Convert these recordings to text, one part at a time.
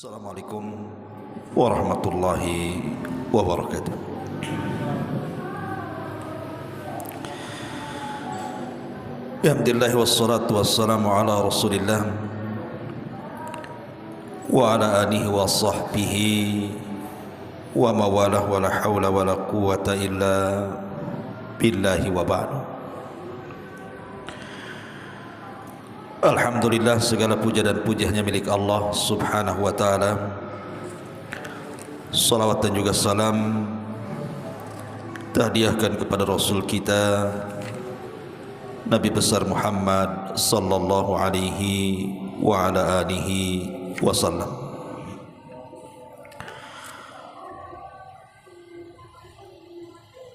Assalamualaikum warahmatullahi wabarakatuh. Alhamdulillah wassalatu wassalamu ala Rasulillah wa ala alihi wa sahbihi wa mawalah wa la hawla wa la quwwata illa billahi wa ba'du. Alhamdulillah, segala puja dan pujiannya milik Allah subhanahu wa ta'ala. Salawat dan juga salam tahdiahkan kepada Rasul kita Nabi besar Muhammad sallallahu alaihi wa ala alihi wasallam.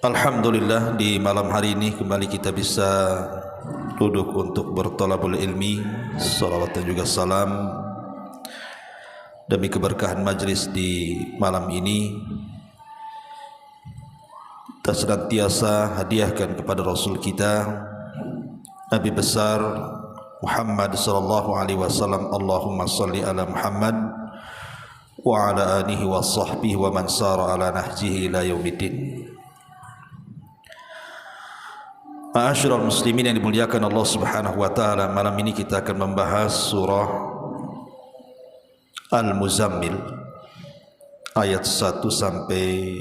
Alhamdulillah, di malam hari ini kembali kita bisa duduk untuk bertolabul ilmi. Salawat dan juga salam demi keberkahan majlis di malam ini kita senantiasa hadiahkan kepada Rasul kita Nabi besar Muhammad sallallahu alaihi wasallam. Allahumma salli ala Muhammad wa ala alihi wa sahbihi wa man sara ala nahjihi ila yaumiddin. Ma'asyiral muslimin yang dimuliakan Allah subhanahu wa ta'ala, malam ini kita akan membahas surah Al-Muzammil ayat 1 sampai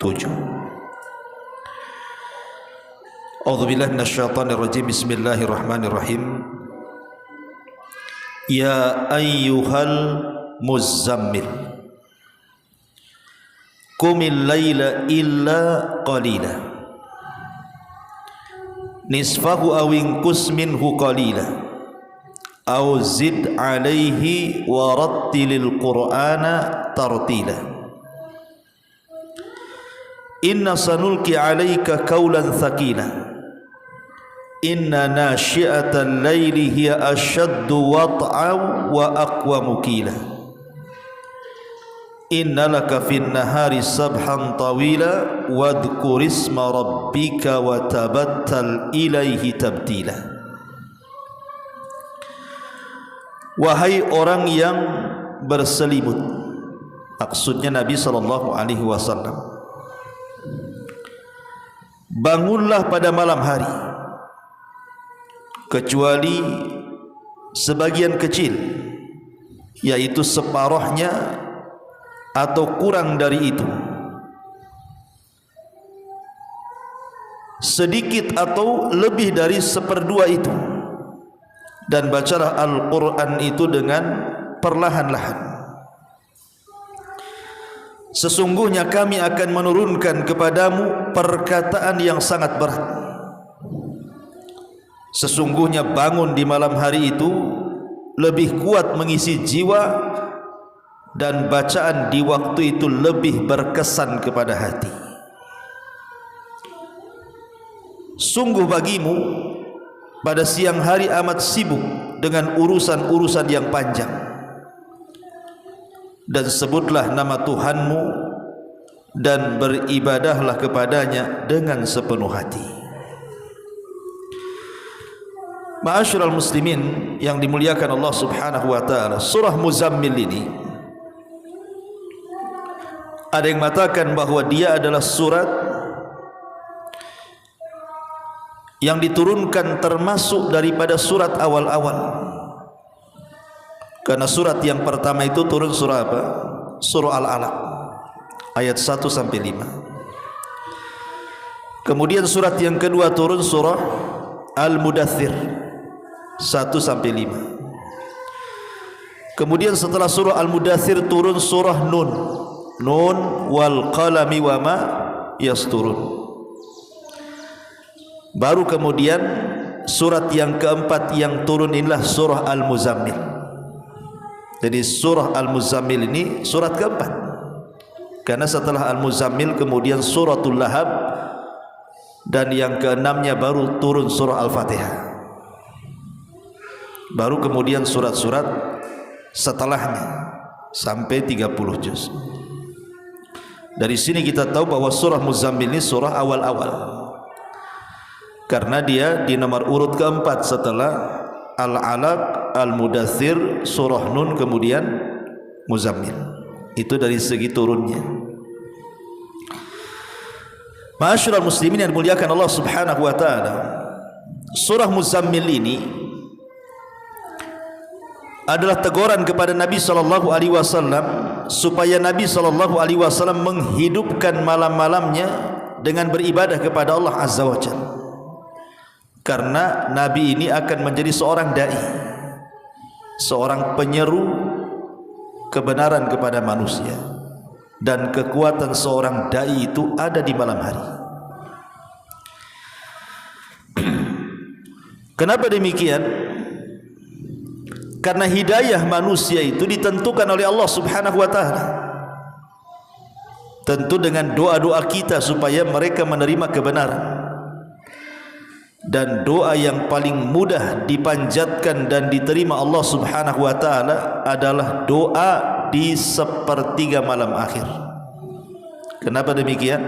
7. A'udzubillahi minasyaitonir rajim. Bismillahirrahmanirrahim. Ya ayyuhal muzammil qumil laila illa qalila nisfahu aw inqus minhu qalila aw zid alaihi wa rattilil qur'ana tartila. Inna sanulqi alaika qawlan thaqila inna nashi'atal laili hiya ashaddu wat'an wa aqwamu qila inna laka fin nahari sabhan tawila wadhkur isma rabbika wa tabattal ilaihi tabtila. Wahai orang yang berselimut, maksudnya Nabi sallallahu alaihi wasallam, bangunlah pada malam hari kecuali sebagian kecil, yaitu separuhnya atau kurang dari itu, sedikit atau lebih dari seperdua itu, dan bacalah Al-Quran itu dengan perlahan-lahan. Sesungguhnya kami akan menurunkan kepadamu perkataan yang sangat berat. Sesungguhnya bangun di malam hari itu lebih kuat mengisi jiwa, dan bacaan di waktu itu lebih berkesan kepada hati. Sungguh bagimu pada siang hari amat sibuk dengan urusan-urusan yang panjang, dan sebutlah nama Tuhanmu dan beribadahlah kepadanya dengan sepenuh hati. Ma'asyiral muslimin yang dimuliakan Allah subhanahu wa ta'ala, surah Muzammil ini ada yang mengatakan bahwa dia adalah surat yang diturunkan termasuk daripada surat awal-awal. Karena surat yang pertama itu turun surah apa? Surah Al-Alaq ayat 1 sampai 5. Kemudian surat yang kedua turun surah Al-Mudaththir 1 sampai 5. Kemudian setelah surah Al-Mudaththir turun surah Nun wal qalami wa ma yasturun. Baru kemudian surat yang keempat yang turun inilah surah Al-Muzammil. Jadi surah Al-Muzammil ini surat keempat, karena setelah Al-Muzammil kemudian suratul Lahab, dan yang keenamnya baru turun surah Al-Fatihah. Baru kemudian surat-surat setelahnya sampai 30 juz. Dari sini kita tahu bahwa surah Muzammil ini surah awal-awal, karena dia di nomor urut keempat setelah Al-Alaq, Al-Mudaththir, surah Nun, kemudian Muzammil. Itu dari segi turunnya. Ma'asyiral muslimin yang dimuliakan Allah Subhanahu wa taala, surah Muzammil ini adalah teguran kepada Nabi sallallahu alaihi wasallam supaya Nabi sallallahu alaihi wasallam menghidupkan malam-malamnya dengan beribadah kepada Allah Azza wa Jalla. Karena Nabi ini akan menjadi seorang dai, seorang penyeru kebenaran kepada manusia, dan kekuatan seorang dai itu ada di malam hari. Kenapa demikian? Karena hidayah manusia itu ditentukan oleh Allah Subhanahu wa taala. Tentu dengan doa-doa kita supaya mereka menerima kebenaran. Dan doa yang paling mudah dipanjatkan dan diterima Allah Subhanahu wa taala adalah doa di sepertiga malam akhir. Kenapa demikian?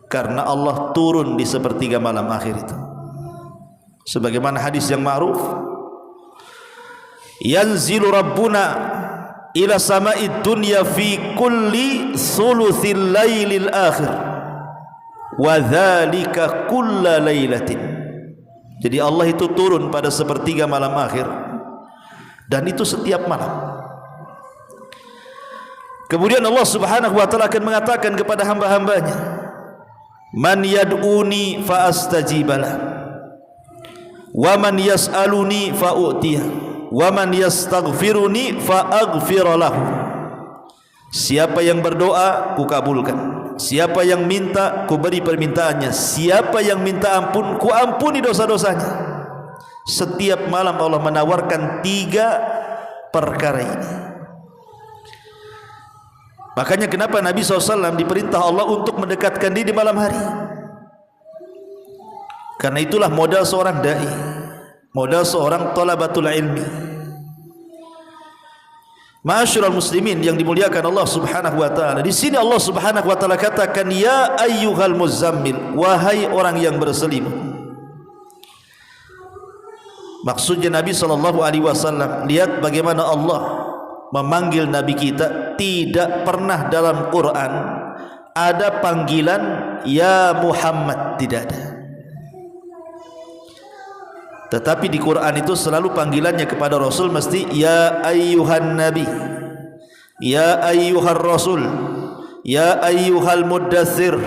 Karena Allah turun di sepertiga malam akhir itu. Sebagaimana hadis yang ma'ruf, yanzilu rabbuna ila sama'id dunya fi kulli thuluthil lailil akhir wa dzalika kulla lailatin. Jadi Allah itu turun pada sepertiga malam akhir, dan itu setiap malam. Kemudian Allah Subhanahu wa taala akan mengatakan kepada hamba-hambanya, man yad'uni fa astajibalah, wa man yas'aluni fa u'tiyah, wa man yastaghfiruni fa aghfiralahu. Siapa yang berdoa ku kabulkan, siapa yang minta ku beri permintaannya, siapa yang minta ampun ku ampuni dosa-dosanya. Setiap malam Allah menawarkan 3 perkara ini. Makanya kenapa Nabi SAW diperintah Allah untuk mendekatkan diri di malam hari? Karena itulah modal seorang dai, modal seorang thalabatul ilmi. Ma'asyiral muslimin yang dimuliakan Allah Subhanahu wa taala, di sini Allah Subhanahu wa taala katakan, ya ayyuhal muzammil, wahai orang yang berselimut. Maksudnya Nabi sallallahu alaihi wasallam, lihat bagaimana Allah memanggil Nabi kita. Tidak pernah dalam Quran ada panggilan ya Muhammad, tidak ada. Tetapi di Quran itu selalu panggilannya kepada Rasul mesti ya ayyuhan nabi, ya ayyuhar rasul, ya ayyuhal muddathir,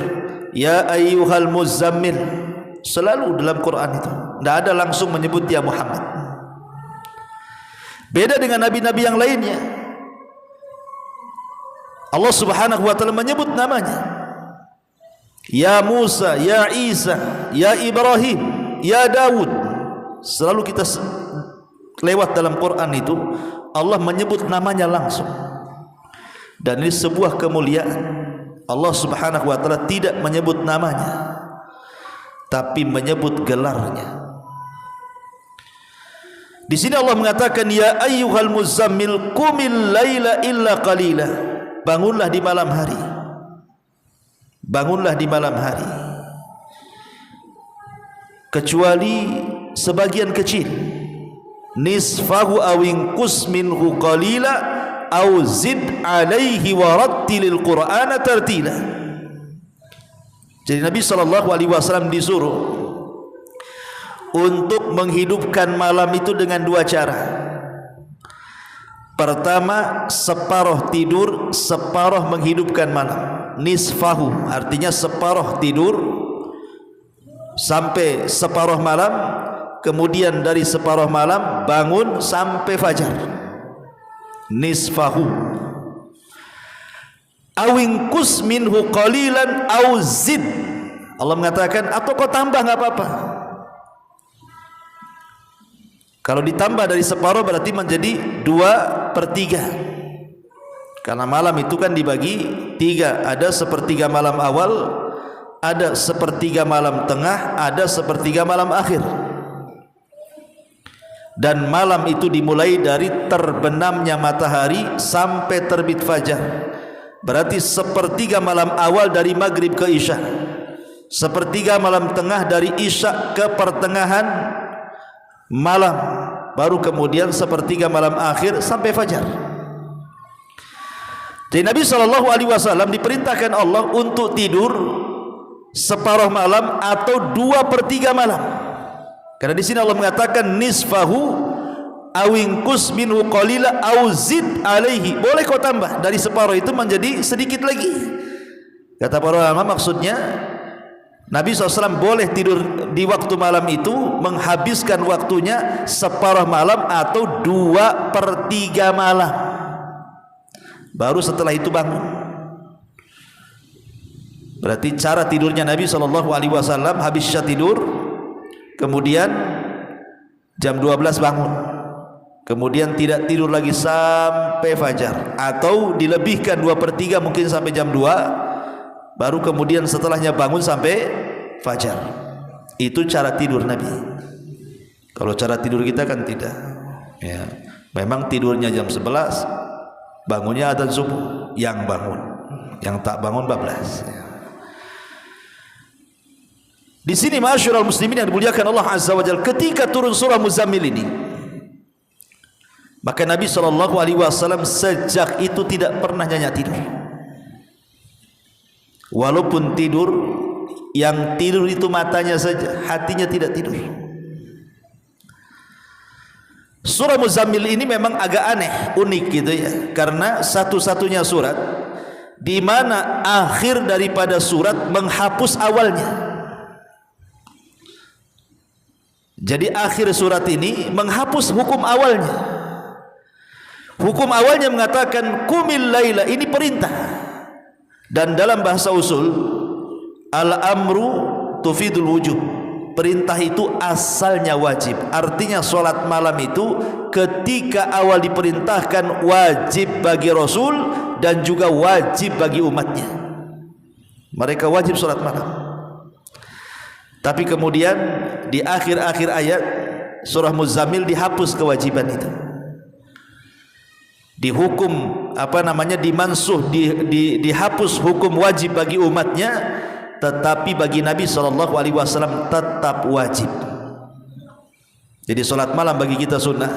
ya ayyuhal muzammil. Selalu dalam Quran itu, tidak ada langsung menyebut ya Muhammad. Beda dengan nabi-nabi yang lainnya, Allah Subhanahu wa taala menyebut namanya. Ya Musa, ya Isa, ya Ibrahim, ya Daud. Selalu kita lewat dalam Quran itu Allah menyebut namanya langsung. Dan ini sebuah kemuliaan. Allah Subhanahu wa taala tidak menyebut namanya, tapi menyebut gelarnya. Di sini Allah mengatakan ya ayyuhal muzammil qumil laila illa qalila. Bangunlah di malam hari. Bangunlah di malam hari, kecuali sebagian kecil. Nisfahu awin qus minhu qalila aw zid alaihi warattilil qur'ana tartila. Jadi Nabi SAW disuruh untuk menghidupkan malam itu dengan 2 cara. Pertama, separuh tidur, separuh menghidupkan malam. Nisfahu artinya separuh tidur sampai separuh malam, kemudian dari separuh malam bangun sampai fajar. Nisfahu awingkus minhu qalilan au zid. Allah mengatakan atau kau tambah enggak apa-apa. Kalau ditambah dari separuh berarti menjadi 2/3. Karena malam itu kan dibagi 3, ada sepertiga malam awal, ada sepertiga malam tengah, ada sepertiga malam akhir. Dan malam itu dimulai dari terbenamnya matahari sampai terbit fajar. Berarti sepertiga malam awal dari maghrib ke isya, sepertiga malam tengah dari isya ke pertengahan malam, baru kemudian sepertiga malam akhir sampai fajar. Jadi Nabi SAW diperintahkan Allah untuk tidur separuh malam atau 2/3 malam. Karena di sini Allah mengatakan nisfahu awingkus minhu qalila au zid alaihi. Boleh kau tambah dari separuh itu menjadi sedikit lagi. Kata para ulama maksudnya Nabi SAW boleh tidur di waktu malam itu, menghabiskan waktunya separuh malam atau 2/3 malam. Baru setelah itu bangun. Berarti cara tidurnya Nabi SAW, habis isya tidur, kemudian jam 12 bangun, kemudian tidak tidur lagi sampai fajar, atau dilebihkan 2/3 mungkin sampai jam 2, baru kemudian setelahnya bangun sampai fajar. Itu cara tidur Nabi. Kalau cara tidur kita kan tidak ya. Memang tidurnya jam 11, bangunnya adzan subuh, yang bangun, yang tak bangun bablas. Di sini ma'asyiral muslimin yang dimuliakan Allah Azza wa Jalla, ketika turun surah Muzammil ini, maka Nabi SAW sejak itu tidak pernah nyenyak tidur. Walaupun tidur, yang tidur itu matanya saja, hatinya tidak tidur. Surah Muzammil ini memang agak aneh, unik gitu ya, karena satu-satunya surat di mana akhir daripada surat menghapus awalnya. Jadi akhir surat ini menghapus hukum awalnya. Hukum awalnya mengatakan qumil laila, ini perintah. Dan dalam bahasa usul al-amru tufidul wujub. Perintah itu asalnya wajib. Artinya solat malam itu ketika awal diperintahkan wajib bagi Rasul dan juga wajib bagi umatnya. Mereka wajib solat malam. Tapi kemudian di akhir-akhir ayat surah Muzammil dihapus kewajiban itu. Dihukum dimansuh, dihapus hukum wajib bagi umatnya, tetapi bagi Nabi SAW tetap wajib. Jadi solat malam bagi kita sunnah,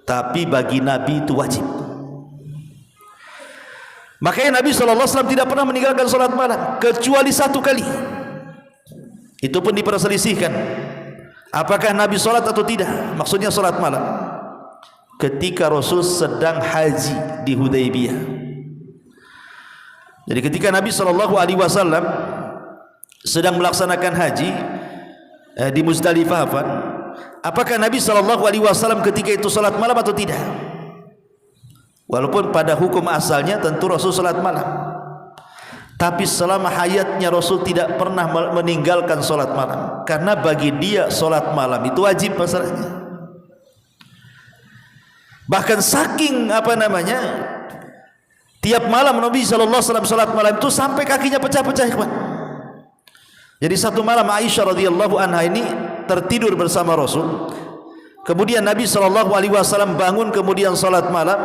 tapi bagi Nabi itu wajib. Makanya Nabi SAW tidak pernah meninggalkan solat malam kecuali satu kali. Itu pun diperselisihkan apakah Nabi solat atau tidak, maksudnya solat malam, ketika Rasul sedang haji di Hudaybiyah. Jadi ketika Nabi SAW sedang melaksanakan haji di Muzdalifah, apakah Nabi SAW ketika itu salat malam atau tidak? Walaupun pada hukum asalnya tentu Rasul salat malam, tapi selama hayatnya Rasul tidak pernah meninggalkan salat malam, karena bagi dia salat malam itu wajib masalahnya. Bahkan saking tiap malam Nabi SAW salat malam itu sampai kakinya pecah-pecah. Jadi satu malam Aisyah radhiyallahu anha ini tertidur bersama Rasul. Kemudian Nabi SAW bangun kemudian salat malam.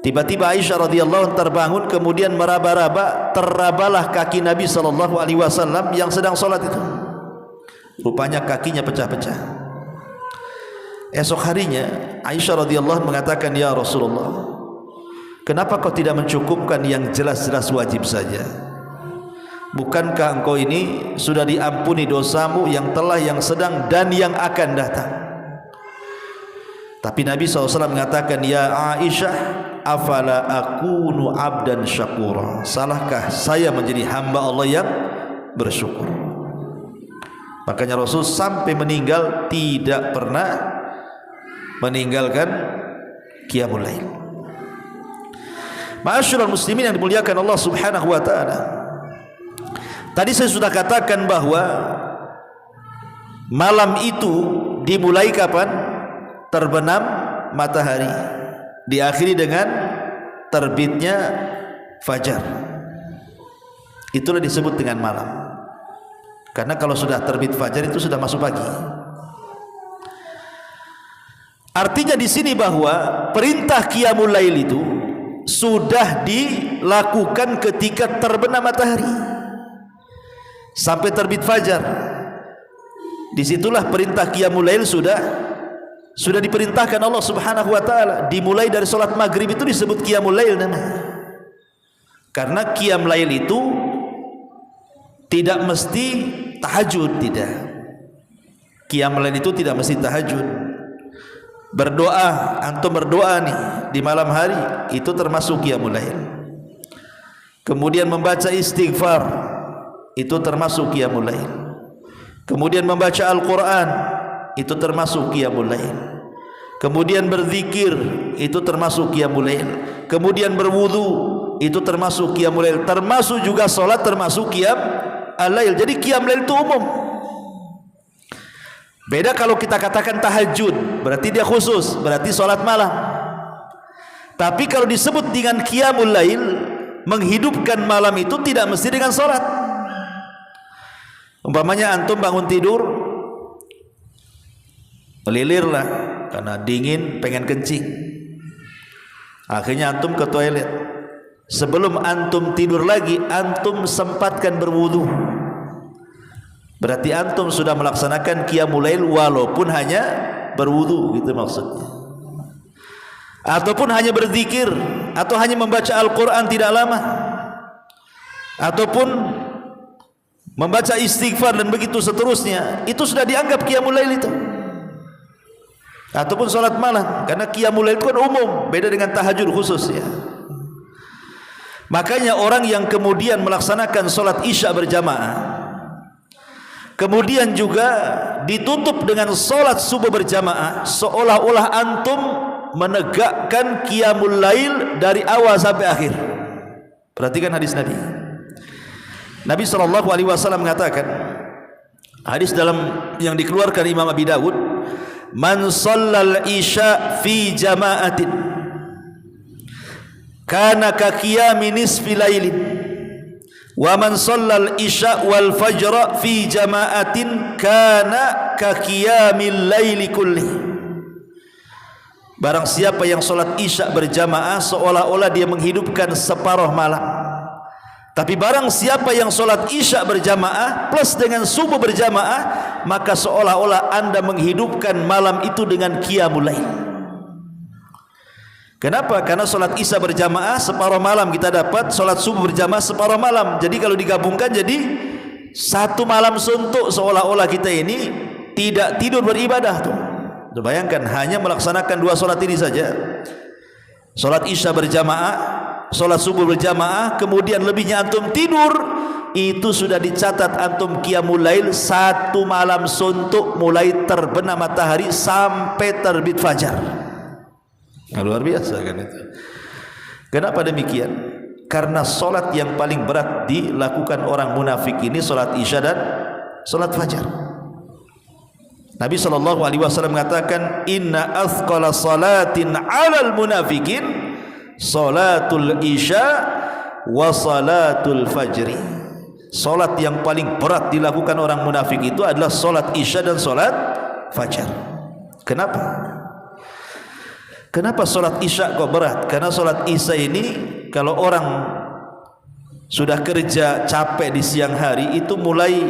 Tiba-tiba Aisyah radhiyallahu anha terbangun kemudian meraba-raba, terabalah kaki Nabi SAW yang sedang salat itu. Rupanya kakinya pecah-pecah. Esok harinya Aisyah radhiyallahu anha mengatakan, "Ya Rasulullah, kenapa kau tidak mencukupkan yang jelas-jelas wajib saja? Bukankah engkau ini sudah diampuni dosamu yang telah, yang sedang dan yang akan datang?" Tapi Nabi SAW mengatakan, "Ya Aisyah, afala akunu abdan syakura? Salahkah saya menjadi hamba Allah yang bersyukur?" Makanya Rasul sampai meninggal tidak pernah meninggalkan qiyamul lail. Ma'asyiral muslimin yang dimuliakan Allah Subhanahu wa taala, tadi saya sudah katakan bahwa malam itu dimulai kapan? Terbenam matahari, diakhiri dengan terbitnya fajar. Itulah disebut dengan malam. Karena kalau sudah terbit fajar itu sudah masuk pagi. Artinya di sini bahwa perintah qiyamul lail itu sudah dilakukan ketika terbenam matahari sampai terbit fajar. Disitulah perintah qiyamul lail sudah Sudah diperintahkan Allah Subhanahu wa taala, dimulai dari salat maghrib itu disebut qiyamul lail namanya. Karena qiyam lail itu tidak mesti tahajud, tidak. Qiyam lail itu tidak mesti tahajud. Berdoa, antum berdoa nih di malam hari, itu termasuk qiyamul lail. Kemudian membaca istighfar, itu termasuk qiyamul lail. Kemudian membaca Al-Quran, itu termasuk qiyamul lail. Kemudian berzikir, itu termasuk qiyamul lail. Kemudian berwudu, itu termasuk qiyamul lail. Termasuk juga solat, termasuk qiyam al-lail. Jadi qiyam lail itu umum. Beda kalau kita katakan tahajud, berarti dia khusus, berarti solat malam. Tapi kalau disebut dengan qiyamul lail, menghidupkan malam itu tidak mesti dengan solat. Umpamanya antum bangun tidur, melilir lah karena dingin, pengen kencing. Akhirnya antum ke toilet. Sebelum antum tidur lagi, antum sempatkan berwudu. Berarti antum sudah melaksanakan qiyamul lail walaupun hanya berwudu, gitu maksudnya. Ataupun hanya berzikir, atau hanya membaca Al-Quran tidak lama, ataupun membaca istighfar dan begitu seterusnya, itu sudah dianggap qiyamul lail itu. Ataupun salat malam, karena qiyamul lail itu kan umum, beda dengan tahajud khusus ya. Makanya orang yang kemudian melaksanakan salat isya berjamaah, kemudian juga ditutup dengan salat subuh berjamaah, seolah-olah antum menegakkan qiyamul lail dari awal sampai akhir. Perhatikan hadis Nabi. Nabi SAW mengatakan, hadis dalam yang dikeluarkan Imam Abi Dawud, man shallal isya fi jama'atin kana ka qiyami nisfi lailin, wa man shallal isya wal fajra fi jama'atin kana ka qiyamil laili kulli. Barang siapa yang salat isya berjamaah, seolah-olah dia menghidupkan separuh malam. Tapi barang siapa yang salat isya berjamaah plus dengan subuh berjamaah, maka seolah-olah anda menghidupkan malam itu dengan qiyamul lail. Kenapa? Karena salat isya berjamaah separuh malam kita dapat, salat subuh berjamaah separuh malam. Jadi kalau digabungkan jadi satu malam suntuk, seolah-olah kita ini tidak tidur beribadah tuh. Bayangkan hanya melaksanakan dua salat ini saja. Salat isya berjamaah, salat subuh berjamaah, kemudian lebihnya antum tidur, itu sudah dicatat antum qiyamul lail satu malam suntuk, mulai terbenam matahari sampai terbit fajar. Nah, luar biasa kan itu. Kenapa demikian? Karena salat yang paling berat dilakukan orang munafik ini salat isya dan salat fajar. Nabi SAW mengatakan, inna athqala salatin 'alal munafikin salatul isya wa salatul fajri. Salat yang paling berat dilakukan orang munafik itu adalah salat isya dan salat fajar. Kenapa? Kenapa salat isya kok berat? Karena salat isya ini kalau orang sudah kerja capek di siang hari, itu mulai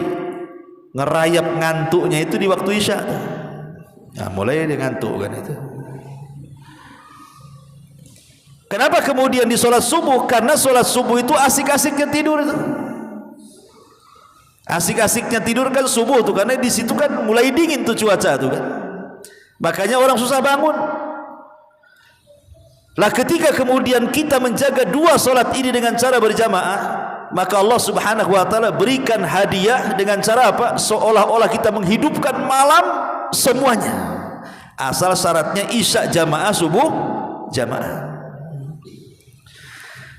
ngerayap ngantuknya itu di waktu isya. Nah, mulai dia ngantuk kan itu. Kenapa kemudian di sholat subuh? Karena sholat subuh itu asik-asiknya tidur itu. Asik-asiknya tidur kan subuh tuh, karena di situ kan mulai dingin tuh cuaca tuh kan. Makanya orang susah bangun. Lah ketika kemudian kita menjaga dua sholat ini dengan cara berjamaah, maka Allah Subhanahu wa taala berikan hadiah dengan cara apa? Seolah-olah kita menghidupkan malam semuanya. Asal syaratnya isya jamaah, subuh jamaah.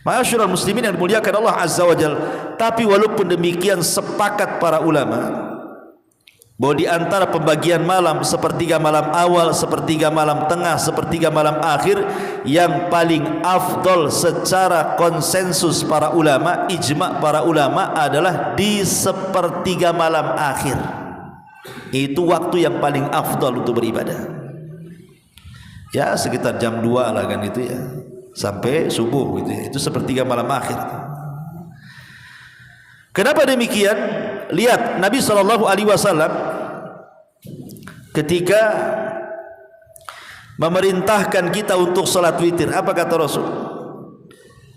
Ma'asyiral muslimin yang dimuliakan Allah Azza wa Jalla. Tapi walaupun demikian, sepakat para ulama bahwa di antara pembagian malam, sepertiga malam awal, sepertiga malam tengah, sepertiga malam akhir, yang paling afdol secara konsensus para ulama, ijma' para ulama adalah di sepertiga malam akhir. Itu waktu yang paling afdol untuk beribadah. Ya sekitar jam 2 lah kan itu ya, sampai subuh gitu ya. Itu sepertiga malam akhir. Kenapa demikian? Lihat Nabi SAW ketika memerintahkan kita untuk salat witir. Apa kata Rasul?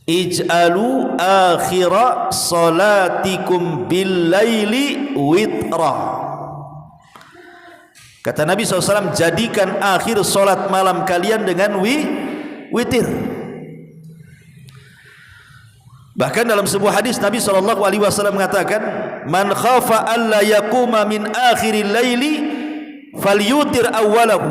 Ij'alu akhira salatikum bil laili witra. Kata Nabi SAW, jadikan akhir salat malam kalian dengan witir. Bahkan dalam sebuah hadis Nabi SAW mengatakan, man khafa alla yakuma min akhiril laili falyutir awwalahu,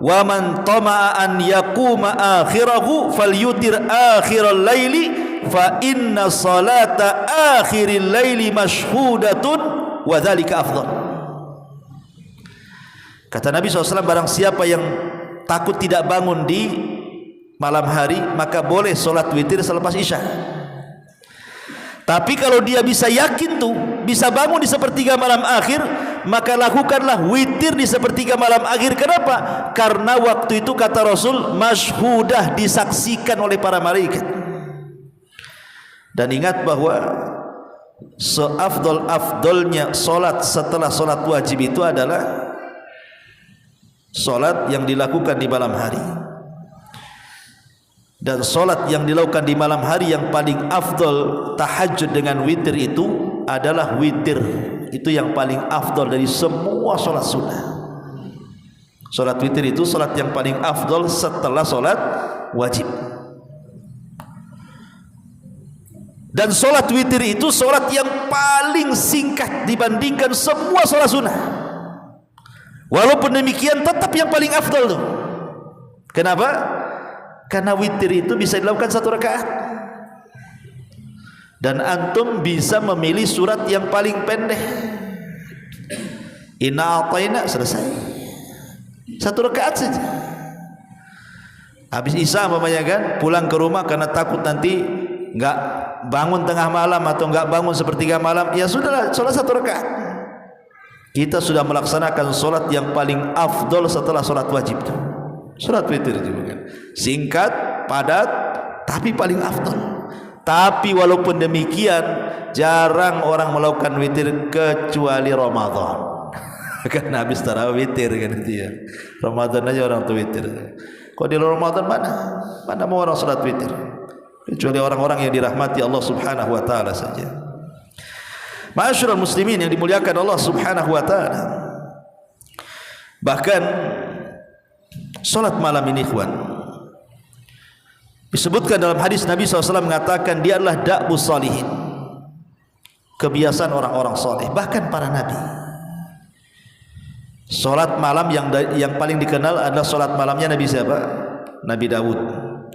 wa man tama'a an yakuma akhirahu falyutir akhiral laili, fa inna salata akhiril laili mashhudatun wa dzalika afdal. Kata Nabi SAW, barang siapa yang takut tidak bangun di malam hari, maka boleh solat witir selepas isya. Tapi kalau dia bisa yakin tuh bisa bangun di sepertiga malam akhir, maka lakukanlah witir di sepertiga malam akhir. Kenapa? Karena waktu itu kata Rasul, masyhudah, disaksikan oleh para malaikat. Dan ingat bahwa seafdol-afdolnya solat setelah solat wajib itu adalah solat yang dilakukan di malam hari. Dan solat yang dilakukan di malam hari yang paling afdol, tahajud dengan witir, itu adalah witir. Itu yang paling afdol dari semua solat sunnah. Solat witir itu solat yang paling afdol setelah solat wajib. Dan solat witir itu solat yang paling singkat dibandingkan semua solat sunnah. Walaupun demikian tetap yang paling afdal tuh. Kenapa? Karena witir itu bisa dilakukan 1 rakaat. Dan antum bisa memilih surat yang paling pendek. Inna a'tayna, selesai. 1 rakaat saja. Habis isya umpamanya kan, pulang ke rumah karena takut nanti enggak bangun tengah malam atau enggak bangun sepertiga malam, ya sudahlah, salat 1 rakaat. Kita sudah melaksanakan solat yang paling afdol setelah solat wajib. Solat witir juga kan, singkat, padat, tapi paling afdol. Tapi walaupun demikian, jarang orang melakukan witir kecuali Ramadan. Karena habis tarawih witir kan itu ya. Ramadan aja orang tuh witir. Kok di Ramadan mana mau orang solat witir? Kecuali orang-orang yang dirahmati Allah Subhanahu wa taala saja. Ma'asyiral muslimin yang dimuliakan Allah Subhanahu wa taala. Bahkan salat malam ini ikhwan, disebutkan dalam hadis Nabi SAW mengatakan dia adalah da'bus salihin, kebiasaan orang-orang soleh, bahkan para nabi. Salat malam yang paling dikenal adalah salat malamnya Nabi siapa? Nabi Daud.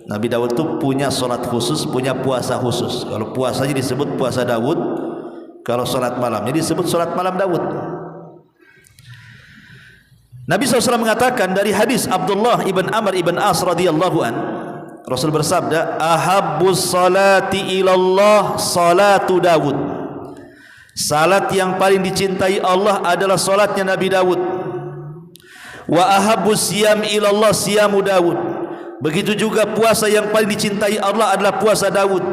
Nabi Daud itu punya salat khusus, punya puasa khusus. Kalau puasanya disebut puasa Daud, kalau salat malamnya disebut salat malam Daud. Nabi SAW mengatakan dari hadis Abdullah ibn Amr ibn As radhiyallahu an, Rasul bersabda, ahabbus salati ilallah salatu Daud. Salat yang paling dicintai Allah adalah salatnya Nabi Daud. Wa ahabbus siyam ilallah siyamu Daud. Begitu juga puasa yang paling dicintai Allah adalah puasa Daud.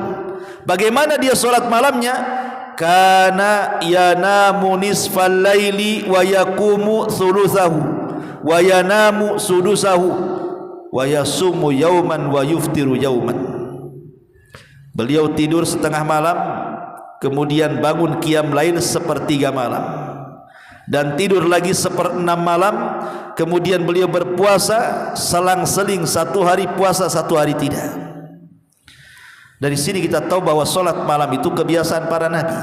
Bagaimana dia salat malamnya? Kana yanamu nisfal laili wa yaqumu thuluthahu wa yanamu sudusahu wa yasumu yauman wa yuftiru yauman. Beliau tidur setengah malam, kemudian bangun qiyam lail sepertiga malam, dan tidur lagi 1/6 malam, kemudian beliau berpuasa selang-seling, 1 hari puasa 1 hari tidak. Dari sini kita tahu bahwa solat malam itu kebiasaan para nabi,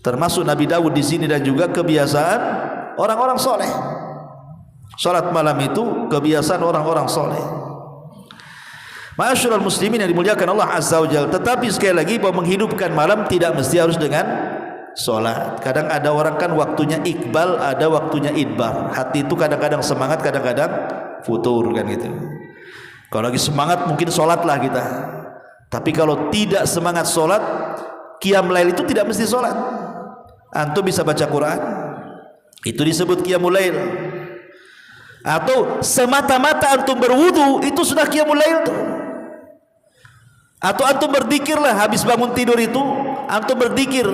termasuk Nabi Daud di sini, dan juga kebiasaan orang-orang soleh. Salat malam itu kebiasaan orang-orang soleh. Ma'asyiral muslimin yang dimuliakan Allah Azza wa Jalla. Tetapi sekali lagi, bahwa menghidupkan malam tidak mesti harus dengan solat. Kadang ada orang kan waktunya iqbal, ada waktunya idbar. Hati itu kadang-kadang semangat, kadang-kadang futur kan gitu. Kalau lagi semangat mungkin solatlah kita. Tapi kalau tidak semangat solat, qiyam lail itu tidak mesti solat. Antum bisa baca Quran, itu disebut qiyamul lail. Atau semata-mata antum berwudu, itu sudah qiyamul lail tuh. Atau antum berzikirlah habis bangun tidur, itu antum berzikir,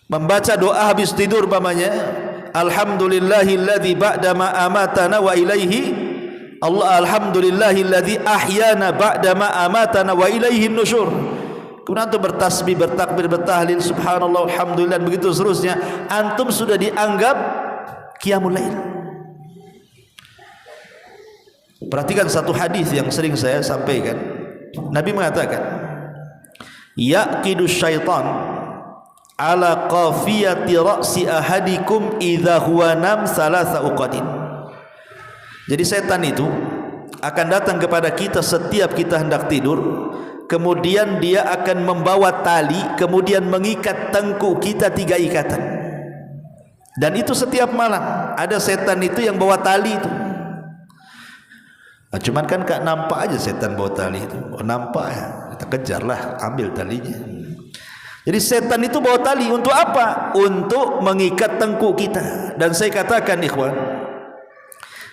membaca doa habis tidur umpamanya, alhamdulillahilladzi ba'da ma amatana wa ilaihi alhamdulillahilladzi ahyana ba'da ma amatana wa ilaihi nusyur. Kemudian antum bertasbih, bertakbir, bertahlil, subhanallah, alhamdulillah, begitu seterusnya. Antum sudah dianggap qiyamul lail. Perhatikan satu hadis yang sering saya sampaikan. Nabi mengatakan, yaqidu syaitan ala qafiyati ra'si ahadikum idza huwa nam salasa uqadin. Jadi setan itu akan datang kepada kita setiap kita hendak tidur, kemudian dia akan membawa tali, kemudian mengikat tengkuk kita 3 ikatan. Dan itu setiap malam ada setan itu yang bawa tali itu. Nah, cuman kan gak nampak aja setan bawa tali itu. Oh, nampak ya, kita kejarlah, ambil talinya. Jadi setan itu bawa tali untuk apa? Untuk mengikat tengkuk kita. Dan saya katakan ikhwan,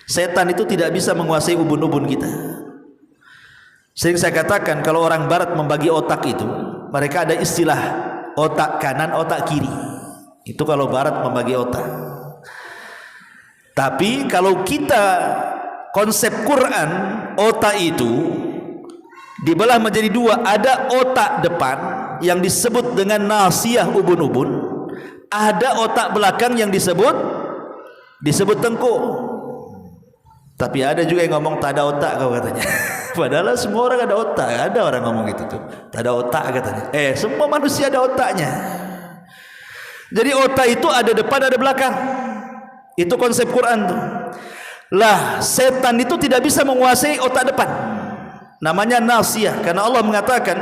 setan itu tidak bisa menguasai ubun-ubun kita. Sering saya katakan, kalau orang barat membagi otak itu, mereka ada istilah otak kanan, otak kiri. Itu kalau barat membagi otak. Tapi kalau kita konsep Quran, otak itu dibelah menjadi 2. Ada otak depan yang disebut dengan nasiyah ubun-ubun, ada otak belakang yang disebut tengkuk. Tapi ada juga yang ngomong tak ada otak kau katanya. Padahal semua orang ada otak. Ada orang ngomong gitu tuh, tak ada otak katanya. Semua manusia ada otaknya. Jadi otak itu ada depan, ada belakang. Itu konsep Quran tuh. Lah, setan itu tidak bisa menguasai otak depan. Namanya nasiyah, karena Allah mengatakan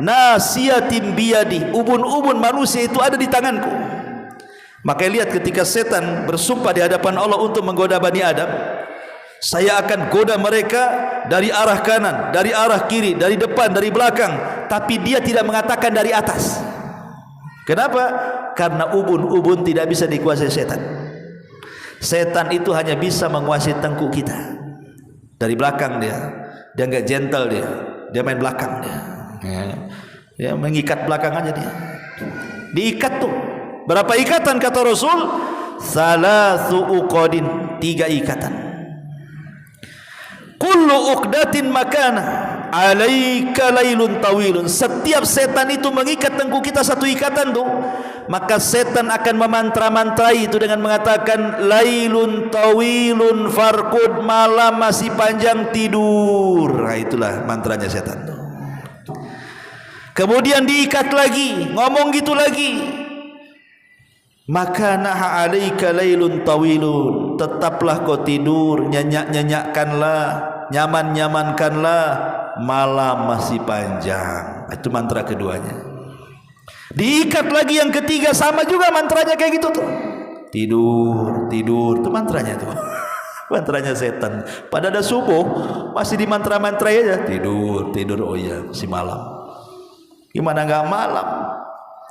nasiyatin biyadi, ubun-ubun manusia itu ada di tanganku. Maka lihat ketika setan bersumpah di hadapan Allah untuk menggoda Bani Adam, saya akan goda mereka dari arah kanan, dari arah kiri, dari depan, dari belakang. Tapi dia tidak mengatakan dari atas. Kenapa? Karena ubun-ubun tidak bisa dikuasai setan. Setan itu hanya bisa menguasai tengkuk kita. Dari belakang dia enggak gentle, dia main belakang dia mengikat belakang aja dia. Diikat tuh. Berapa ikatan kata Rasul? Salasu uqadin, 3 ikatan. Kullu uqdatin makana alaika lailun tawilun. Setiap setan itu mengikat tengkuk kita 1 ikatan tuh, maka setan akan memantra-mantrai itu dengan mengatakan lailun tawilun farqud, malam masih panjang, tidur. Nah, itulah mantranya setan tuh. Kemudian diikat lagi, ngomong gitu lagi, maka naha alaika lailun tawilun, tetaplah kau tidur, nyenyak-nyenyakkanlah, nyaman-nyamankanlah, malam masih panjang. Itu mantra keduanya. Diikat lagi yang ketiga, sama juga mantranya kayak gitu tuh. Tidur, tidur, itu mantranya tuh. Mantranya setan. Pada ada subuh masih di mantra-mantra aja. Tidur, tidur, oh iya, masih malam. Gimana enggak malam?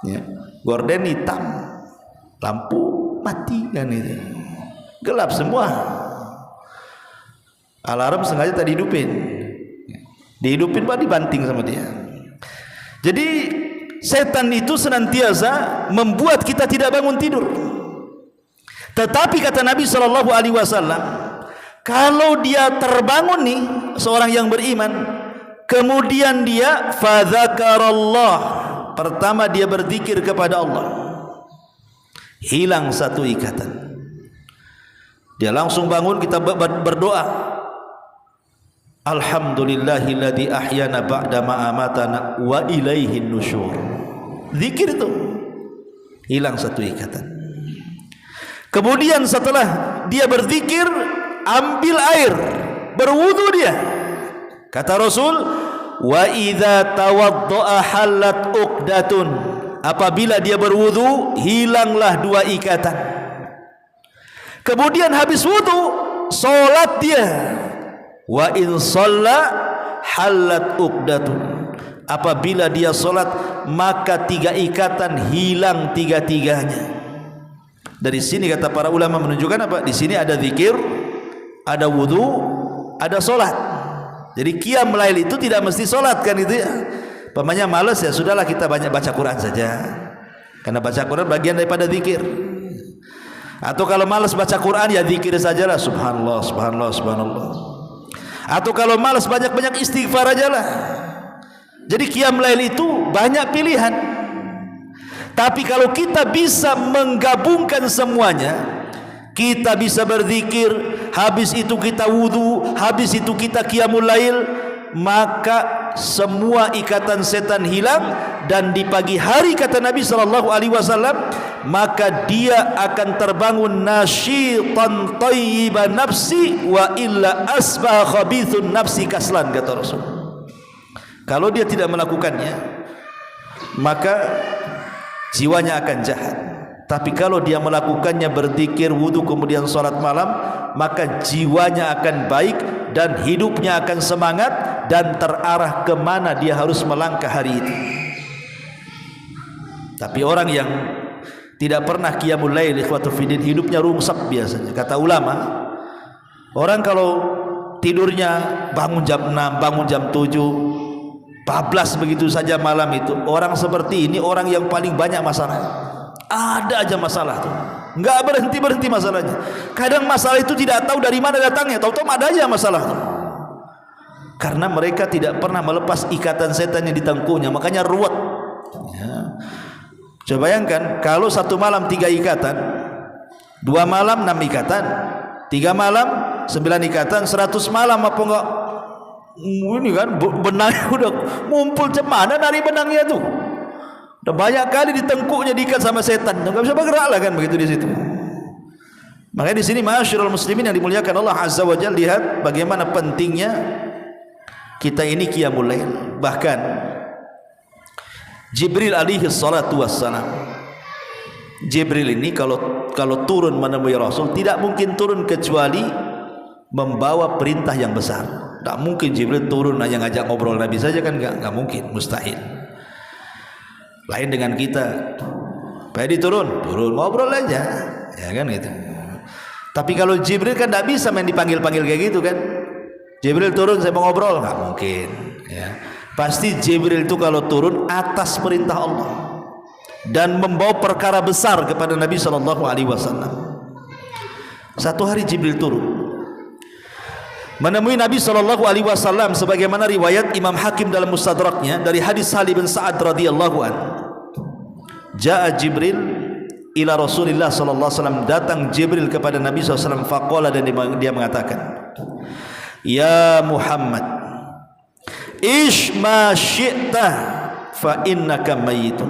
Ya. Gorden hitam, lampu mati kan itu. Gelap semua. Alarm sengaja tadi hidupin. Dihidupin Pak, dibanting sama dia. Jadi setan itu senantiasa membuat kita tidak bangun tidur. Tetapi kata Nabi SAW, kalau dia terbangun nih, seorang yang beriman, kemudian dia fadzakarallah, pertama dia berzikir kepada Allah, hilang 1 ikatan. Dia langsung bangun, kita berdoa, alhamdulillahilladzi ahyana ba'da ma amatana wa ilaihin nusyur. Zikir itu hilang 1 ikatan. Kemudian setelah dia berzikir, ambil air, berwudu dia. Kata Rasul, wa idza tawaddaa halat uqdatun, apabila dia berwudu hilanglah 2 ikatan. Kemudian habis wudu, salat dia. Wa in shalla halat uqdatun, apabila dia salat maka 3 ikatan hilang 3-tiganya. Dari sini kata para ulama menunjukkan apa? Di sini ada zikir, ada wudu, ada salat. Jadi qiyam lail itu tidak mesti salat kan itu ya. Pamannya malas ya sudahlah kita banyak baca Quran saja. Karena baca Quran bagian daripada zikir. Atau kalau malas baca Quran, ya zikir sajalah, subhanallah, subhanallah, subhanallah. Atau kalau malas banyak-banyak istighfar ajalah. Jadi qiyam lail itu banyak pilihan. Tapi kalau kita bisa menggabungkan semuanya, kita bisa berzikir, habis itu kita wudu, habis itu kita qiyamul lail, maka semua ikatan setan hilang. Dan di pagi hari kata Nabi SAW, maka dia akan terbangun nasyitan thayyiban nafsi, wa illa asbah khabithun nafsi kaslan, kata Rasul. Kalau dia tidak melakukannya, maka jiwanya akan jahat. Tapi kalau dia melakukannya, berzikir, wudu, kemudian salat malam, maka jiwanya akan baik dan hidupnya akan semangat dan terarah kemana dia harus melangkah hari itu. Tapi orang yang tidak pernah qiyamul lail, ikhwatu fiddin, hidupnya rungsek biasanya. Kata ulama, orang kalau tidurnya bangun jam 6, bangun jam 7, bablas begitu saja malam itu, orang seperti ini orang yang paling banyak masalah. Ada aja masalah tuh, nggak berhenti masalahnya. Kadang masalah itu tidak tahu dari mana datangnya, tahu-tahu ada aja masalah tuh. Karena mereka tidak pernah melepas ikatan setan yang ditengkuhnya, makanya ruwet ya. Coba bayangkan kalau satu malam 3 ikatan, 2 malam 6 ikatan, 3 malam 9 ikatan, 100 malam apa enggak? Ini kan benangnya udah ngumpul, cemana dari benangnya tuh. Udah banyak kali ditengkuknya diikat sama setan, enggak bisa bergerak lah kan begitu di situ. Makanya di sini ma'asyiral muslimin yang dimuliakan Allah Azza wa Jalla, lihat bagaimana pentingnya kita ini qiyamul lail. Bahkan Jibril alaihi salatu wassalam, Jibril ini kalau turun menemui Rasul, tidak mungkin turun kecuali membawa perintah yang besar. Tak mungkin Jibril turun hanya ngajak ngobrol Nabi saja kan, enggak mungkin, mustahil. Lain dengan kita, Pak Edi turun ngobrol aja, ya kan gitu. Tapi kalau Jibril kan tidak bisa main dipanggil-panggil kayak gitu kan. Jibril turun saya mau ngobrol, nggak mungkin ya. Pasti Jibril itu kalau turun atas perintah Allah dan membawa perkara besar kepada Nabi SAW. Satu hari Jibril turun menemui Nabi SAW, sebagaimana riwayat Imam Hakim dalam Mustadraknya dari hadis Salim bin Sa'ad radhiyallahu anhu. Ja'a Jibril ila Rasulillah SAW, datang Jibril kepada Nabi SAW, faqala, dan dia mengatakan, ya Muhammad, ish ma syi'ta fa innaka mayyitun,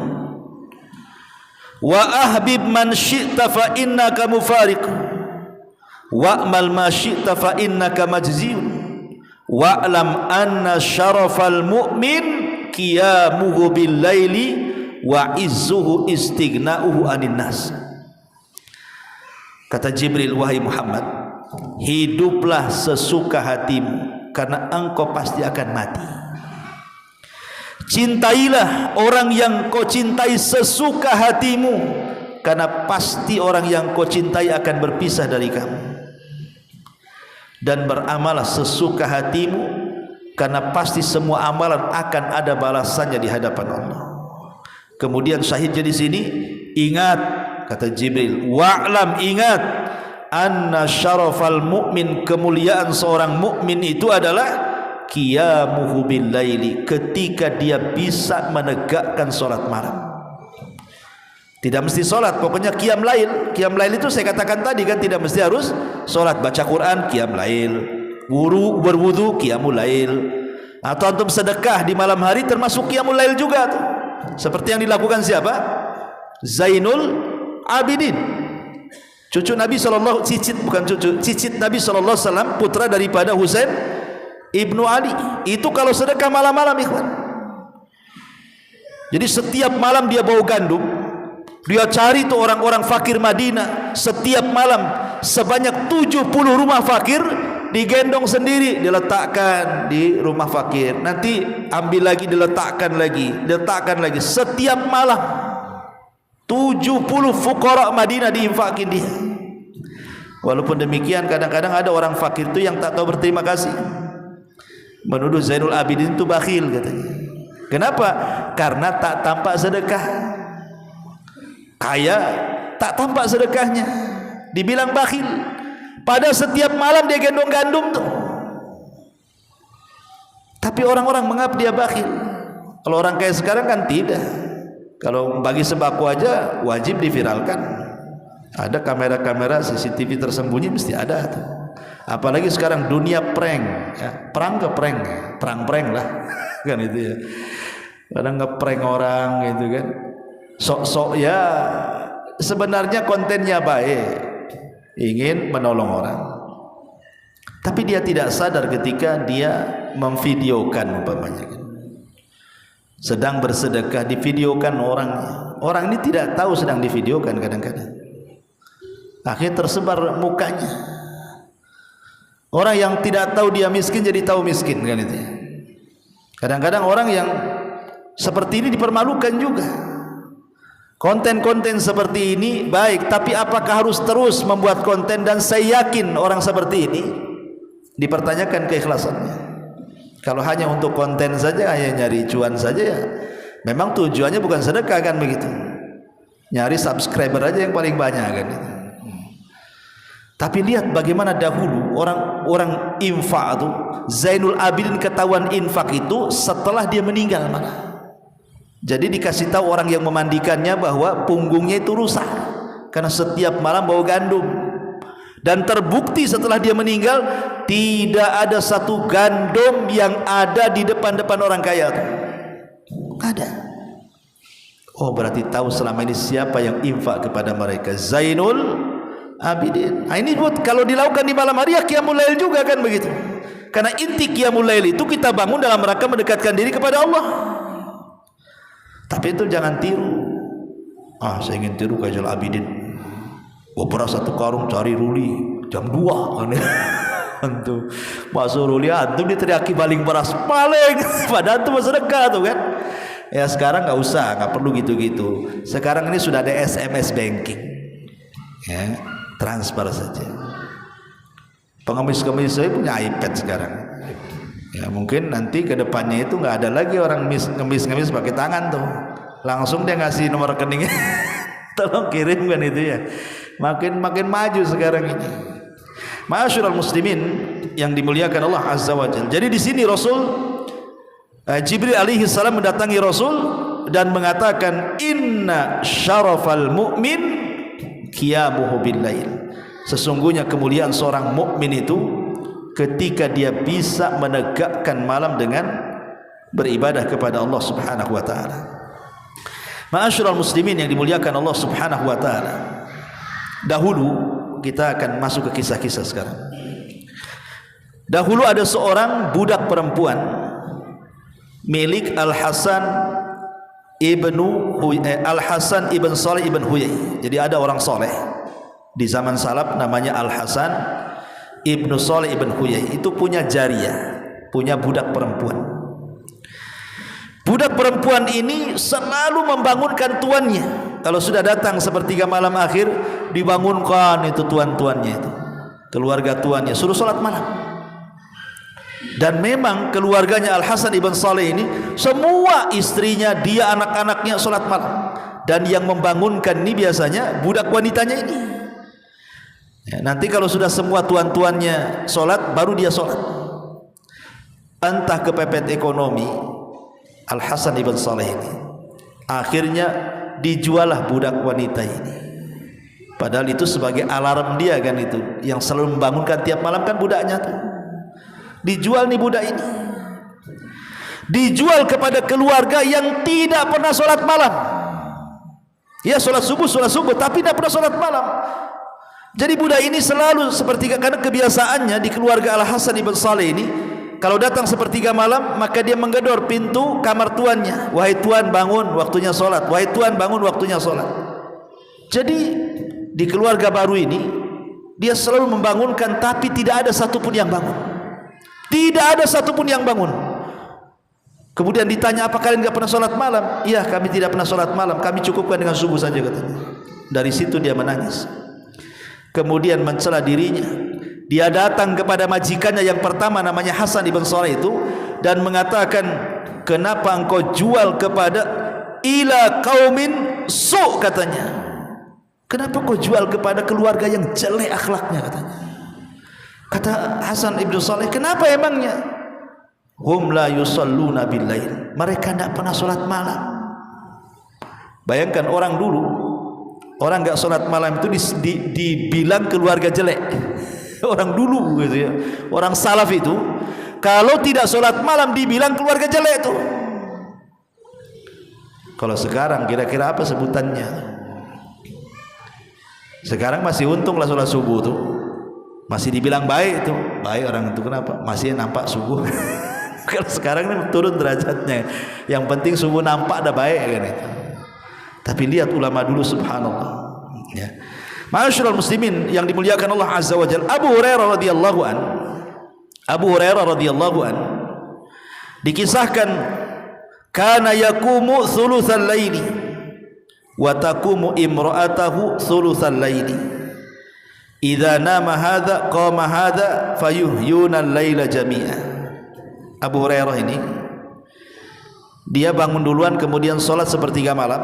wa ahbib man syi'ta fa innaka mufariq, wa'mal ma syi'ta fa innaka majziyun, wa'lam anna syarafal mu'min qiyamuhu bil laili wa izzuhu istighna'uhu anin nas. Kata Jibril, wahai Muhammad, hiduplah sesuka hatimu karena engkau pasti akan mati. Cintailah orang yang kau cintai sesuka hatimu, karena pasti orang yang kau cintai akan berpisah dari kamu. Dan beramalah sesuka hatimu, karena pasti semua amalan akan ada balasannya di hadapan Allah. Kemudian syahidnya di sini, ingat, kata Jibril, wa'lam, ingat, anna syarafal mu'min, kemuliaan seorang mukmin itu adalah qiyamuhu bil laili, ketika dia bisa menegakkan salat malam. Tidak mesti salat, pokoknya qiyam lail. Qiyam lail itu saya katakan tadi kan, tidak mesti harus salat, baca Quran qiyam lail, berwudu qiyamul lail, atau antum sedekah di malam hari termasuk qiyamul lail juga tuh. Seperti yang dilakukan siapa? Zainul Abidin, cucu Nabi sallallahu, cicit Nabi sallallahu alaihi wasallam, putra daripada Husain ibnu Ali. Itu kalau sedekah malam-malam, ikhwan. Jadi setiap malam dia bawa gandum, dia cari tuh orang-orang fakir Madinah. Setiap malam sebanyak 70 rumah fakir digendong sendiri, diletakkan di rumah fakir, nanti ambil lagi, diletakkan lagi. Setiap malam 70 fuqara Madinah diinfakin dia. Walaupun demikian, kadang-kadang ada orang fakir itu yang tak tahu berterima kasih, menuduh Zainul Abidin itu bakhil katanya. Kenapa? Karena tak tampak sedekah. Kaya tak tampak sedekahnya. dibilang bakhil. Pada setiap malam dia gendong gandum tuh. Tapi orang-orang menganggap dia bakhil. Kalau orang kaya sekarang kan tidak. Kalau bagi sembako aja wajib diviralkan. Ada kamera-kamera CCTV tersembunyi mesti ada tuh. Apalagi sekarang dunia prank, ya, perang ke prank, perang-prank lah, kan itu ya. Kadang ngeprank orang gitu kan. Sok-sok ya sebenarnya kontennya baik, ingin menolong orang. Tapi dia tidak sadar ketika dia memvideokan umpamanya kan. Sedang bersedekah divideokan orangnya. Orang ini tidak tahu sedang divideokan kadang-kadang. Akhirnya tersebar mukanya. Orang yang tidak tahu dia miskin jadi tahu miskin kan itu. Kadang-kadang orang yang seperti ini dipermalukan juga. Konten-konten seperti ini baik, tapi apakah harus terus membuat konten? Dan saya yakin orang seperti ini dipertanyakan keikhlasannya. Kalau hanya untuk konten saja, hanya nyari cuan saja ya, memang tujuannya bukan sedekah kan begitu. Nyari subscriber aja yang paling banyak kan itu. Tapi lihat bagaimana dahulu orang infak itu, Zainul Abidin ketahuan infak itu setelah dia meninggal mana. Jadi dikasih tahu orang yang memandikannya bahwa punggungnya itu rusak karena setiap malam bawa gandum. Dan terbukti setelah dia meninggal tidak ada satu gandum yang ada di depan-depan orang kaya itu. Ada. Oh berarti tahu selama ini siapa yang infak kepada mereka. Zainul Abidin. Nah, ini buat kalau dilakukan di malam hari ya qiyamul lail juga kan begitu. Karena inti qiyamul lail itu kita bangun dalam rangka mendekatkan diri kepada Allah. Tapi itu jangan tiru. Ah, saya ingin tiru kayak Zainul Abidin. Beras satu karung cari ruli jam 2 kan. Antum masuk ruli antum diteriaki baling beras paling. Padahal itu sedekah tuh kan. Ya sekarang enggak usah, enggak perlu gitu-gitu. Sekarang ini sudah ada SMS banking. Ya. Transfer saja. Pengemis-kemis saya punya iPad sekarang. Ya mungkin nanti ke depannya itu nggak ada lagi orang ngemis pakai tangan tuh. Langsung dia ngasih nomor rekeningnya. Tolong kirim kan itu ya. Makin maju sekarang ini. Ma'asyiral muslimin yang dimuliakan Allah Azza wa Jalla. Jadi di sini Rasul Jibril alaihi salam mendatangi Rasul dan mengatakan inna syarafal mu'min qiyamuhu bil lail. Sesungguhnya kemuliaan seorang mukmin itu ketika dia bisa menegakkan malam dengan beribadah kepada Allah Subhanahu wa taala. Ma'asyiral muslimin yang dimuliakan Allah Subhanahu wa taala. Dahulu kita akan masuk ke kisah-kisah sekarang. Dahulu ada seorang budak perempuan milik Al-Hasan ibn Saleh ibn Huyai. Jadi ada orang soleh di zaman salaf namanya Al-Hasan ibn Saleh ibn Huyai. Itu punya jariyah, punya budak perempuan. Budak perempuan ini selalu membangunkan tuannya. Kalau sudah datang sepertiga malam akhir, dibangunkan itu tuan-tuannya itu, keluarga tuannya, suruh sholat malam. Dan memang keluarganya Al-Hasan ibn Saleh ini semua istrinya, dia, anak-anaknya sholat malam. Dan yang membangunkan ini biasanya budak wanitanya ini ya, nanti kalau sudah semua tuan-tuannya sholat baru dia sholat. Entah kepepet ekonomi Al-Hasan ibn Saleh ini, akhirnya dijualah budak wanita ini. Padahal itu sebagai alarm dia kan, itu yang selalu membangunkan tiap malam kan budaknya tuh. Dijual nih budak ini, dijual kepada keluarga yang tidak pernah sholat malam. Ya sholat subuh tapi tidak pernah sholat malam. Jadi budak ini selalu sepertiga, karena kebiasaannya di keluarga Al-Hasan ibn Saleh ini, kalau datang sepertiga malam maka dia menggedor pintu kamar tuannya. Wahai tuan bangun, waktunya sholat. Wahai tuan bangun, waktunya sholat. Jadi di keluarga baru ini dia selalu membangunkan, tapi tidak ada satupun yang bangun. Tidak ada satupun yang bangun. Kemudian ditanya, apa kalian tidak pernah sholat malam? Iya, kami tidak pernah sholat malam, kami cukupkan dengan subuh saja katanya. Dari situ dia menangis. Kemudian mencela dirinya. Dia datang kepada majikannya yang pertama namanya Hasan ibn Saleh itu dan mengatakan, kenapa engkau jual kepada ila qaumin su, katanya. Kenapa kau jual kepada keluarga yang jelek akhlaknya, katanya. Kata Hasan Ibnu Saleh, kenapa emangnya? Hum la yusalluna bil lail. Mereka tidak pernah salat malam. Bayangkan orang dulu, orang enggak salat malam itu dibilang keluarga jelek. Orang dulu gitu ya. Orang salaf itu kalau tidak salat malam dibilang keluarga jelek tuh. Kalau sekarang kira-kira apa sebutannya? Sekarang masih untung lah salat subuh tuh. Masih dibilang baik tuh. Baik orang itu, kenapa? Masih nampak subuh. Kalau sekarang ini turun derajatnya. Yang penting subuh nampak dah baik kan itu. Tapi lihat ulama dulu, subhanallah. Ya. Ma'asyiral muslimin yang dimuliakan Allah Azza wa Jalla. Abu Hurairah radhiyallahu an dikisahkan kana yaqumu thulutsal laili wa taqumu imra'atahu thulutsal laili. Idza nama hadza qama hadza fayuhyuna al-laila jami'a. Abu Hurairah ini dia bangun duluan, kemudian salat sepertiga malam.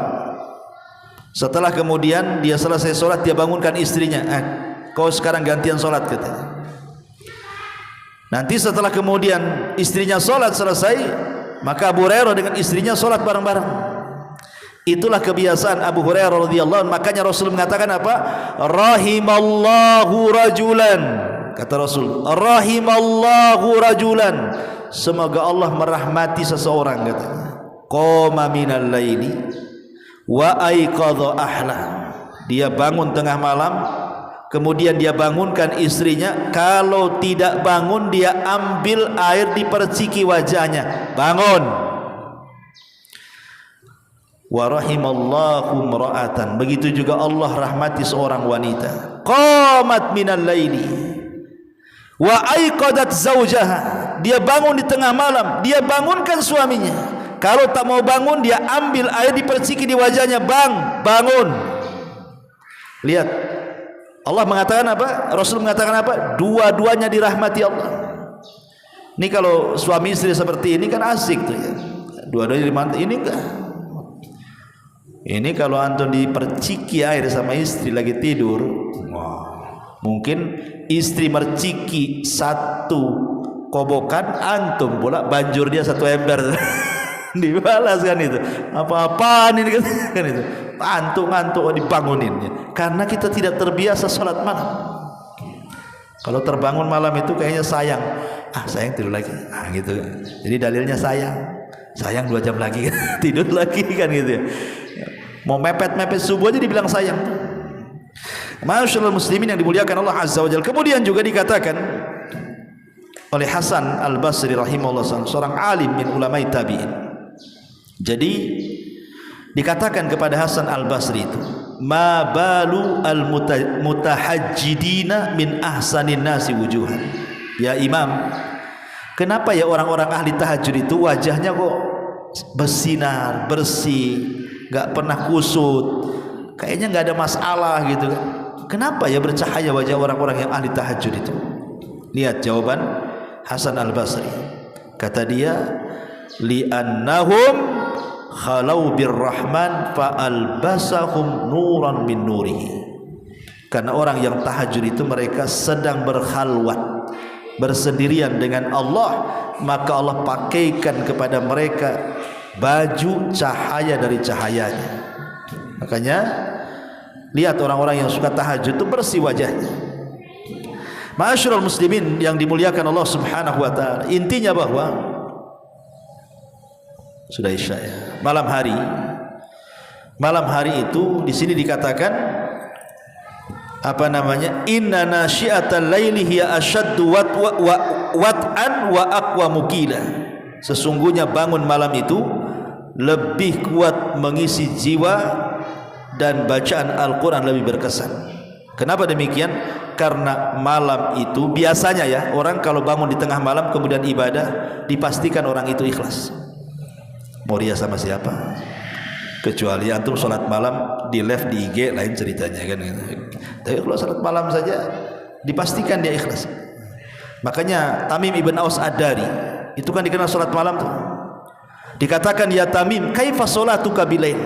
Setelah kemudian dia selesai sholat, dia bangunkan istrinya. Kau sekarang gantian sholat, katanya. Nanti setelah kemudian istrinya sholat selesai, maka Abu Hurairah dengan istrinya sholat bareng-bareng. Itulah kebiasaan Abu Hurairah radhiyallahu anhu. Makanya Rasul mengatakan apa? Rahimallahu rajulan. Kata Rasul, rahimallahu rajulan. Semoga Allah merahmati seseorang, katanya. Qoma minal laili wa aiqadha ahla. Dia bangun tengah malam, kemudian dia bangunkan istrinya. Kalau tidak bangun, dia ambil air diperciki wajahnya. Bangun. Wa rahimallahu imra'atan. Begitu juga Allah rahmati seorang wanita. Qamat minal laili wa aiqadat zaujaha. Dia bangun di tengah malam, dia bangunkan suaminya. Kalau tak mau bangun, dia ambil air diperciki di wajahnya. Bangun. Lihat, Allah mengatakan apa? Rasul mengatakan apa? Dua-duanya dirahmati Allah. Ini kalau suami istri seperti ini kan asik tuh ya. Dua-duanya dimantau. Ini enggak. Ini kalau antum diperciki air sama istri lagi tidur, mungkin istri merciki satu kobokan, antum pula banjur dia satu ember. Dibalas kan itu. Apa-apaan ini kan itu. Ngantuk dibangunin. Karena kita tidak terbiasa sholat malam. Kalau terbangun malam itu kayaknya sayang. Sayang tidur lagi. Gitu. Jadi dalilnya sayang. Sayang 2 jam lagi tidur lagi kan gitu ya. Mau mepet-mepet subuh aja dibilang sayang. Ma'asyiral muslimin yang dimuliakan Allah Azza wa Jalla. Kemudian juga dikatakan oleh Hasan Al-Basri rahimahullah, seorang alim min ulama'i tabi'in. Jadi dikatakan kepada Hasan Al-Basri itu, ma balu al-mutahajjidina min ahsanin nasi wujuhan. Ya Imam, kenapa ya orang-orang ahli tahajud itu wajahnya kok bersinar, bersih, enggak pernah kusut, kayaknya enggak ada masalah gitu kan. Kenapa ya bercahaya wajah orang-orang yang ahli tahajud itu? Lihat jawaban Hasan Al-Basri. Kata dia, li'annahum khalau birrahman fa'albasahum nuran min nurihi. Karena orang yang tahajud itu mereka sedang berkhalwat, bersendirian dengan Allah, maka Allah pakaikan kepada mereka baju cahaya dari cahayanya. Makanya lihat orang-orang yang suka tahajud itu bersih wajahnya. Ma'asyiral muslimin yang dimuliakan Allah Subhanahu wa taala, intinya bahwa sudah isya ya. Malam hari itu di sini dikatakan apa namanya? Inna nasyi'atal laili hiya asyaddu wat'an wa aqwa mukila. Sesungguhnya bangun malam itu lebih kuat mengisi jiwa dan bacaan Al-Qur'an lebih berkesan. Kenapa demikian? Karena malam itu biasanya ya, orang kalau bangun di tengah malam kemudian ibadah, dipastikan orang itu ikhlas. Mau dia sama siapa? Kecuali antum sholat malam di live di IG lain ceritanya kan gitu. Tapi kalau sholat malam saja dipastikan dia ikhlas. Makanya Tamim ibn Aus Ad-Dari itu kan dikenal sholat malam tuh. Dikatakan ya Tamim, kaifa sholatuka bilail?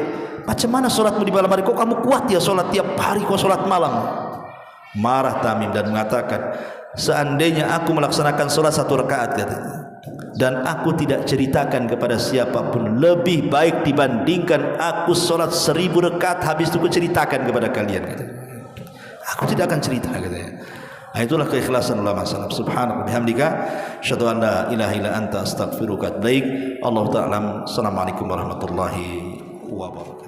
Macam mana solatmu di malam hari? Kok kamu kuat ya solat tiap hari, kok solat malam? Marah Tamim dan mengatakan, seandainya aku melaksanakan solat 1 rakaat katanya, dan aku tidak ceritakan kepada siapapun, lebih baik dibandingkan aku solat 1000 rakaat habis itu aku ceritakan kepada kalian katanya. Aku tidak akan cerita katanya. Nah, itulah keikhlasan ulama salaf. Subhanallah bihamdika asyhadu an la ilaha illa anta astaghfiruka wa atubu ilaik. Allahu ta'ala. Assalamualaikum warahmatullahi wabarakatuh.